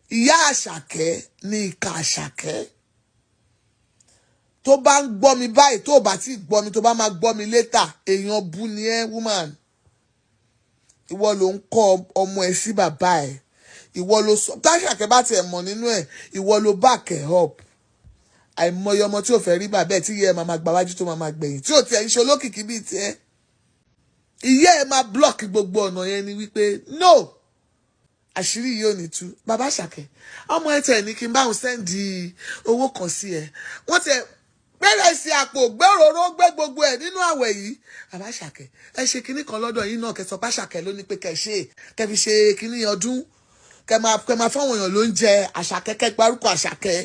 Iya Asake ni ìka Asake. Tó bá ń gbọ́ mi báyìí, tó bá ti gbọ́ mi, tó bá máa gbọ́ mi later, èèyàn bú ni ẹ́ woman. Ìwọ ló ń kọ́ ọmọ ẹ sí bàbá ẹ. Ìwọ ló sọ Asake bá tiẹ̀ mọ̀ nínú ẹ̀, ìwọ ló back ẹ up. Àìmọye ọmọ tí ò fẹ́ rí bàbá ẹ̀ tí ìyá ẹ̀ máa gbà wájú tó máa gbẹ̀yìn. Tí ò tiẹ̀ ń ṣe olókìkí bíi tiẹ̀. Ìyá ẹ̀ máa block gbogbo ọ̀nà yẹn ni wípé no. Àṣírí yìí ò ní tú. Bàbá Asake, ọmọ ẹ tẹ̀ ní kí n bá òun sẹ́ndì owó kan sí ẹ. Wọ́n tẹ̀ bẹ̀rẹ̀ sí àpò gbé òróró gbé gbogbo ẹ̀ nínú àwẹ̀ yìí. Bàbá Asake, ẹ ṣe kinní kan lọ́dọ̀ yìí náà kẹsàn-án Asake ló ní pé kẹ fi ṣe kinní ọdún. Kẹ máa fáwọn èèyàn ló ń jẹ Asake, kẹ gbárùkù Asake.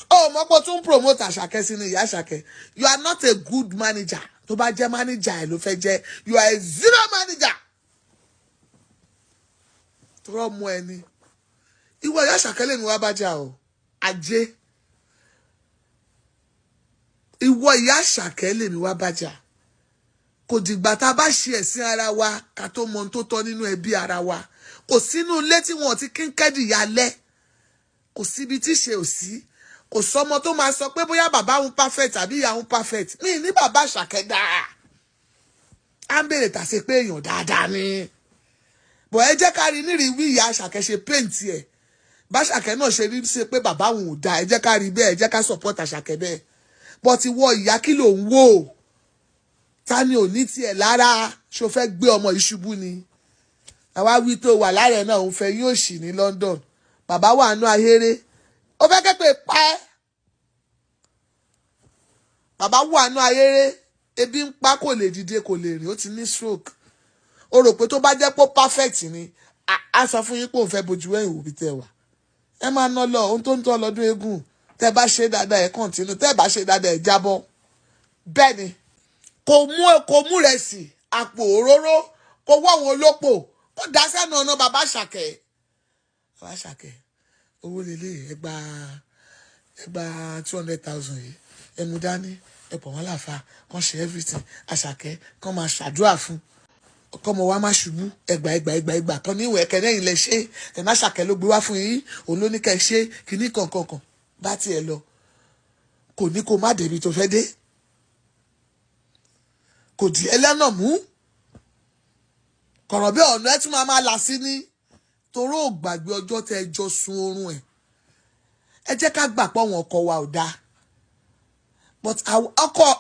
Ó mọ̀ pé ó tún promote Asake sínú Iya Asake. You are not a good manager. Tó bá jẹ́ manager ẹ̀ ló fẹ́ jẹ́. You are a zero manager. Tọrọ mọ ẹni. Ìwọ Iya Asake lè ní wá bá jà o. Ajé. Ìwọ Iya Asake lè ní wá bá jà. Kò dìgbà tá bá ṣe ẹ̀sìn ara wa ká tó mọ ohun tó tọ́ nínú ẹbí ara wa. Kò sínú ilé tí wọn ti kínkẹ́dì yálẹ̀. Kò síbi tí ṣe ò sí. Kò sọmọ tó máa sọ pé bóyá bàbá òun perfect àbí ìyá òun perfect. Mi ní bàbá Asake dáa. À ń bèrè tàṣe pé èèyàn dáadáa ni. Bọ̀ ẹ jẹ́ ká rí nírí wí Iya Asake ṣe paint ẹ̀. Bá Asake náà ṣe rí ṣe pé bàbá òun ò dáa. Ẹ jẹ́ ká rí bẹ́ẹ̀, ẹ jẹ́ ká support Asake bẹ́ẹ̀. But ìwọ ìyá kí ló ń wò? Ta ni ò ní tiẹ̀ lára? Ṣó fẹ́ gbé ọmọ ìṣubú ni? Àwa wí tó wà lára náà òun fẹ́ yóò ṣì ní London. Bàbá wà nú ahéré. Ó fẹ́ kẹ́pẹ́ pa ẹ́. Bàbá wà nú ahéré. Ebi ń pa kò lè dìde kò lè rìn. Ó ti ní stroke. Ó rò pé tó bá jẹ́ pé perfect ni. A sọ fún yín pé òun fẹ́ bojú ẹ̀yìn òbí tẹ wà. Ẹ máa ná lọ ohun tó ń tọ́ lọ́dún eégún. Tẹ́ bá ṣe dáadáa ẹ continue. Tẹ́ bá ṣe dáadáa ẹ jábọ́. Bẹ́ẹ̀ ni. Kò mú rẹ̀ sí àpò òróró. Kò wọ́ àwọn olópò. Ó dá sẹ́nu ọ̀nà bàbá Asake. Bàbá Asake, owó lélẹ̀ ẹ gba 200,000 yìí. Ẹ mú dání, ẹ pọ̀ wọ́n láfa, kàn ṣe everything. Asake, kàn máa ṣàdúrà fún. Kọ́mọ wa má ṣubú, ẹgbà. Kan ní ìwẹ̀ ẹ̀kẹ́ lẹ́yìn lẹ ṣe. Ẹ̀ná Asake ló gbé wá fún yín. Òun ló ní kẹ́ ṣe kíní kankan. Bá tiẹ̀ lọ. Kò ní kó má débi tó fẹ́ dé. Kò dí ẹlẹ́nà mú. Kọ̀rọ̀ bí ọ̀nà ẹ̀ tún máa là sí ní. Toró ò gbàgbé ọjọ́ tẹ́ ẹ jọ sun oorun ẹ̀. Ẹ jẹ́ ká gbà pé àwọn ọkọ wa ò dáa. But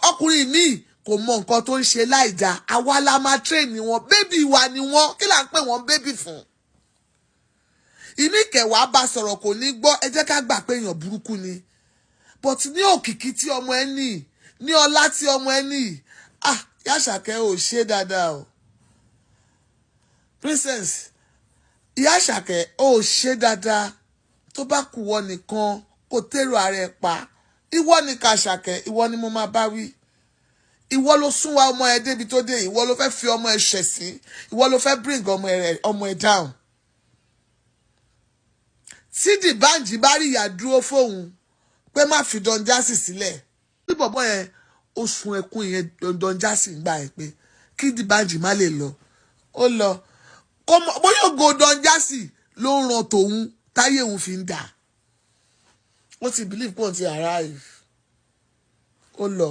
ọkùnrin míì kò mọ nǹkan tó ń ṣe láìda. Àwa la máa train wọn. Bébì wa ni wọ́n. Kí là ń pè wọ́n bébì fún? Ìmí kẹwàá bá sọ̀rọ̀ kò ní gbọ́. Ẹ jẹ́ ká gbà pé èèyàn burúkú ni. But ní òkìkí tí ọmọ ẹ ní, ní ọlá tí ọmọ ẹ ní, Iya Asake ò ṣe dáadáa o. Princess, Iya Asake ò ṣe dáadáa. Tó bá kù wọ nìkan kò tèrò ara ẹ pa. Ìwọ ni ká Asake, ìwọ ni mo máa bá wí. Ìwọ ló sún wa ọmọ ẹ débi tó dé. Ìwọ ló fẹ́ fi ọmọ ẹ ṣẹ̀sín. Ìwọ ló fẹ́ bring ọmọ ẹ down. Tí Dìbànjì bá rí ìyá dúró fóun pé má fi Don Jazzy sílẹ̀. Bí bọ̀bọ̀ yẹn ó sun ẹkún yẹn Don Jazzy ń gbà ẹ pé kí Dìbànjì má lè lọ. Ó lọ. Bóyá ògo Don Jazzy ló ń ran tòun táyé òun fi ń dà. Ó ti believe pé òun ti arrive. Ó lọ.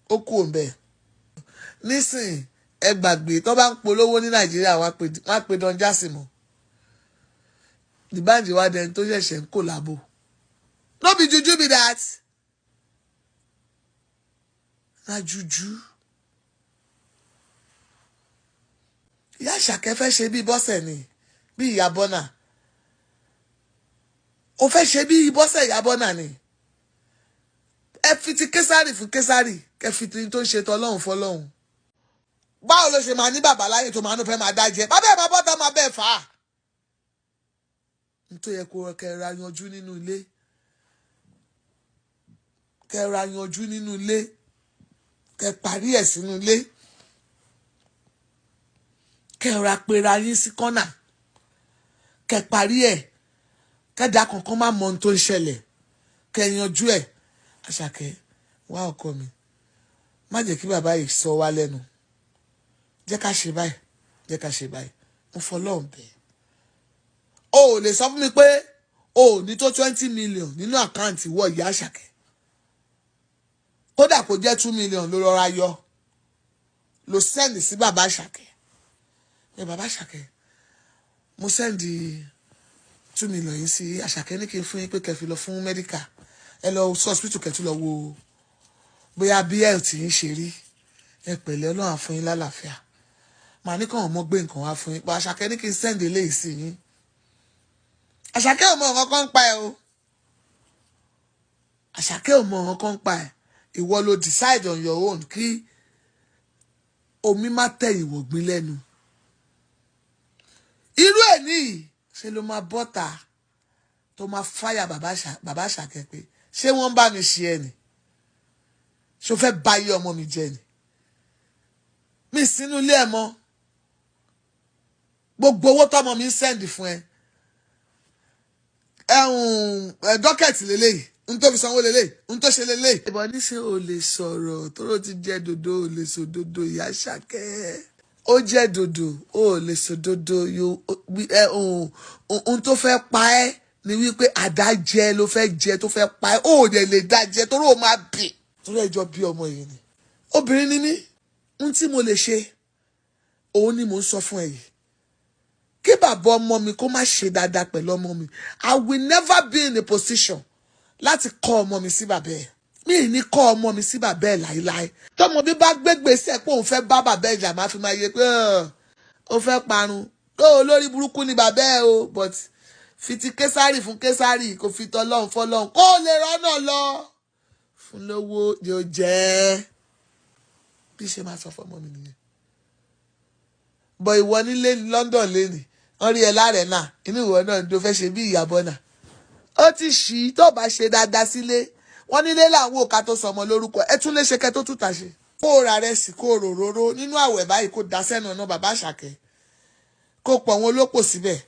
Ó kú òun bẹ́ẹ̀. Nísìn ẹ gbàgbé tó bá ń polówó ní Nàìjíríà wọ́n á pe Don Jazzy mọ́. Dìbànjì wá dẹni tó ṣẹ̀ṣẹ̀ ń kòlábò. No be juju be that. Na juju. Iya Asake fẹ́ ṣe bí Bọ́sẹ̀ ni. Bí Ìyá Bọ́nà. Ó fẹ́ ṣe bí Bọ́sẹ̀ Ìyá Bọ́nà ni. Ẹ fi ti Késárì fún Késárì. Kẹ fi ti tó ń ṣe tọ́lọ́hun fọ́lọ́hun. Báwo ló ṣe máa ní bàbá láyé tó máa ń fẹ́ máa dájẹ́? Bàbá ẹ̀ máa bọ́ta máa bẹ́ẹ̀ fà á. Nítorí ẹ kó kẹra yanjú nínú ilé. Kẹra yanjú nínú ilé. Kẹ parí ẹ̀ sínú ilé. Kẹra pera yín sí kọ́nà. Kẹ parí ẹ̀. Kẹ́dà kankan má mọ ohun tó ń ṣẹlẹ̀. Kẹ yanjú ẹ̀. Asake, wá ọkọ mi. Má jẹ́ kí bàbá yìí sọ wá lẹ́nu. Jẹ́ ká ṣe báyìí. Jẹ́ ká ṣe báyìí. Mo fọlọ́run bẹ̀. O ò lè sọ fún mi pé o ní tó 20 million nínú àkáǹtì wọ Ìyá Asake. Kódà kó jẹ́ 2 million ló rọra yọ ló send sí bàbá Asake. Bàbá Asake, mo send 2 million yìí sí Asake ní kí n fún yín pé kẹ́ fi lọ fún medical. Ẹ lọ hospital kẹ́ tún lọ wo bóyá bí health yín ṣe rí. Ẹ pẹ̀lẹ́ Ọlọ́run á fún yín lálàáfíà. Màá ní kàn ọmọ gbé nǹkan wá fún yín. Pa Asake ní kí n send eléyìí sí yín. Asake ò mọ nǹkan kan pa ẹ o. Asake ò mọ nǹkan kan pa ẹ. Ìwọ ló decide on your own kí omi má tẹ ìwọ gbin lẹ́nu. Irú ẹ̀ ní ṣe ló máa bọ́ta tó máa fáyà bàbá Asake pé ṣé wọ́n bá mi ṣe ẹ ni? Ṣé o fẹ́ bà iye ọmọ mi jẹ́ ni? Mi sínú ilé ẹ mọ́. Gbogbo owó tọ́mọ mi ń send fún ẹ. Dọ́kẹ̀tì lélẹ́yìí. N tó fi sanwó lélẹ́yìí. N tó ṣe lélẹ́yìí. Ìbọn ní ṣé o lè sọ̀rọ̀ tóró ti jẹ́ dodo o lè sọ dodo Ìyá Asake. Ó jẹ́ dodo o lè sọ dodo ohun tó fẹ́ pa ẹ́ ni wípé àdájẹ ló fẹ́ jẹ tó fẹ́ pa ẹ́ ó dẹ̀ lè dájẹ torí ó máa bì torí ẹjọ́ bí ọmọ yìí ni. Obìnrin ni mí. Ohun tí mo lè ṣe òun ni mò ń sọ fún ẹ yìí. Kí bàbá ọmọ mi kó má ṣe dáadáa pẹ̀lú ọmọ mi. I will never be in a position láti kọ́ ọmọ mi sí bàbá ẹ̀. Mi ní kọ́ ọmọ mi sí bàbá ẹ̀ láíláí. Tọ́mọ bí bá gbégbèsè pé òun fẹ́ bá bàbá ẹ̀ jà máa fi máa yẹ pé ó fẹ́ parun. Ó lórí burúkú ni bàbá ẹ̀ o but fi ti Késárì fún Késárì kò fi tọ́lọ́run fọ́lọ́run kó lè rọ́nà lọ. Fún lówó yóò jẹ́ bí ṣe máa sọ fọ́mọ mi nìyẹn. Bọ̀ ìwọ nílé London lénìí wọ́n rí ẹ láàrẹ̀ náà inú ìwọ náà ló fẹ́ ṣe bí ìyàbọ̀ náà. Ó ti ṣì tó bá ṣe dáadáa sílé wọ́n nílé làwọn òka tó sọmọ lórúkọ ẹ tún lè ṣe kẹ tó túta ṣe. Kó ra rẹ sí kó ròróró nínú àwẹ̀ báyìí kó da sẹ́nu ọ̀nà bàbá Asake kó pọ̀ wọn olópò síbẹ̀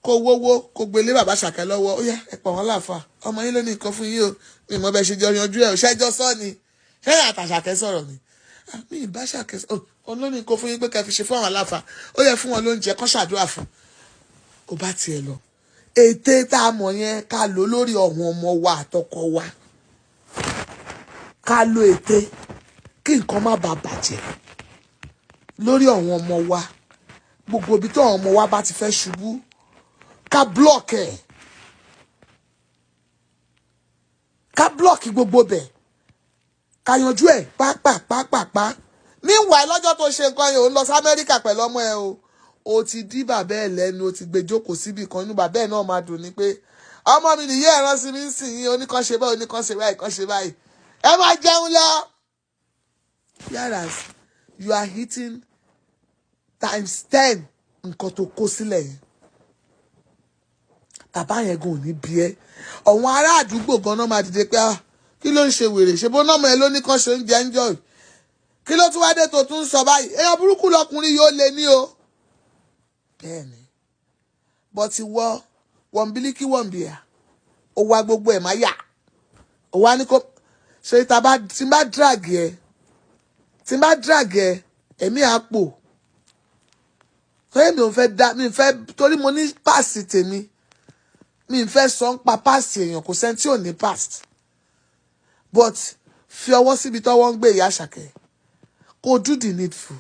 kó wówó kó gbélé bàbá Asake lọ́wọ́ ó yá ẹ pọ̀ wọn láàfà ọmọ yín ló ní nǹkan fún yín o mi mọ bẹ ṣe jọ yanjú ẹ ò ṣẹjọ́ sọ ni ṣẹyìn àtàṣàkẹ́ sọ̀rọ̀ ni mi ìbá Asake òun ló ní nǹkan fún yín pé kẹ́ fi ṣe fún àwọn aláfà ó yẹ fún wọn lóúnjẹ kán ṣàdúrà fún ó bá tiẹ̀ lọ. Ète tá a mọ̀ yẹn ká lò lórí ọ̀hún ọmọ wa àtọkọ wa ká lo ète kí nǹkan má bàa bàjẹ́ lórí ọ̀hún ọmọ wa gbogbo ibi tó ọmọ wa bá ti fẹ́ ṣubú ká block ẹ̀ ká block gbogbo bẹ̀ ká yanjú ẹ̀ pápápápápá. Meanwhile lọ́jọ́ tó ṣe nǹkan yẹn ò ń lọ sí Amẹ́ríkà pẹ̀lú ọmọ ẹ o ti dí bàbá ẹ lẹ́nu o ti gbé jókòó síbì kan inú bàbá ẹ náà máa dùn ní pé ọmọ mi nìyí ẹ̀rọ sí mi ń sìn yín oníkan ṣe báyìí oníkan ṣe báyìí kan ṣe báyìí ẹ máa jẹun lọ. Whereas you are hitting ×10 nǹkan tó kó sílẹ̀ yẹn. Bàbá yẹn gan ò ní bí ẹ ọ̀wọ́n ará àdúgbò gan náà máa dìde pé kí ló ń ṣe wèrè ṣe bó nọ́mọ ẹ ló ní kan ṣe ń jẹ ń jọ kí ló tún wá dé tó tún sọ báyìí èèyàn burúkú lọkùnrin yóò lé ní o. Bẹ́ẹ̀ni but ìwọ wọ̀nbílíkì wọ̀nbíà ó wá gbogbo ẹ̀ má yà ó wá ní kó ṣe tí n bá drag ẹ ẹ̀mí àpò torí mi ò fẹ́ dá mi fẹ́ torí mo ní páàsì tèmi mi fẹ́ sọ ń pa páàsì èèyàn kò sẹ́ni tí ò ní past but fi ọwọ́ síbi tọ́wọ́ ń gbé Ìyá Asake kó do the needful